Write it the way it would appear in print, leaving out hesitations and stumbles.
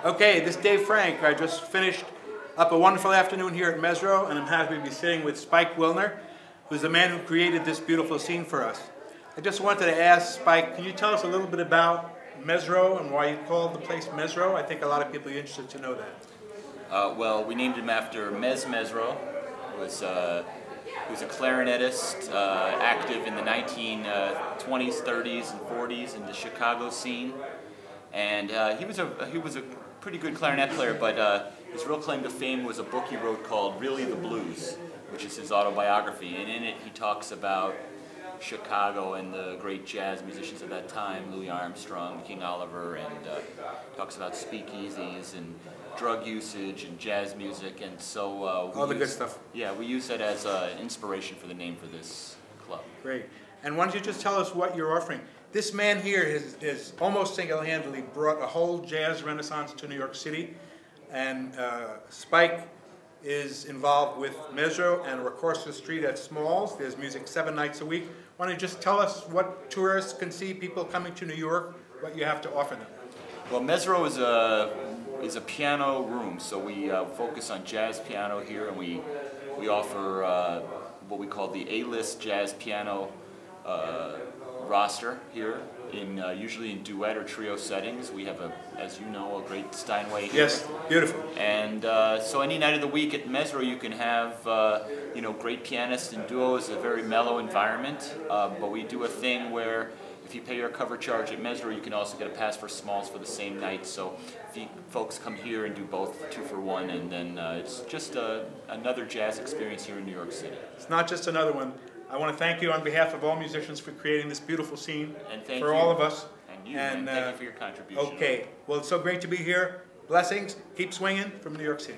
Okay, this is Dave Frank. I just finished up a wonderful afternoon here at Mezzrow, and I'm happy to be sitting with Spike Wilner, who's the man who created this beautiful scene for us. I just wanted to ask Spike, can you tell us a little bit about Mezzrow and why you called the place Mezzrow? I think a lot of people are interested to know that. Well, we named him after Mezzrow, who was a clarinetist, active in the 1920s, 30s, and 40s in the Chicago scene, and he was a pretty good clarinet player. But his real claim to fame was a book he wrote called "Really the Blues," which is his autobiography, and in it he talks about Chicago and the great jazz musicians of that time, Louis Armstrong, King Oliver, and talks about speakeasies and drug usage and jazz music, and so all the good stuff. Yeah, we use that as inspiration for the name for this club. Great. And why don't you just tell us what you're offering? This man here is almost single-handedly brought a whole jazz renaissance to New York City, and Spike is involved with Mezzrow and across the street at Smalls. There's music 7 nights a week. Why don't you just tell us what tourists can see, people coming to New York, what you have to offer them? Well, Mezzrow is a piano room, so we focus on jazz piano here, and we offer what we call the A-list jazz piano roster here, usually in duet or trio settings. We have, as you know, a great Steinway here. Yes, beautiful. And so any night of the week at Mezzrow you can have great pianists and duos, a very mellow environment. But we do a thing where if you pay your cover charge at Mezzrow, you can also get a pass for Smalls for the same night. So if folks come here and do both 2 for 1, and then it's just another jazz experience here in New York City. It's not just another one. I want to thank you on behalf of all musicians for creating this beautiful scene, and thank for you. all of us. And you, and thank you for your contribution. Okay, well, it's so great to be here. Blessings. Keep swinging from New York City.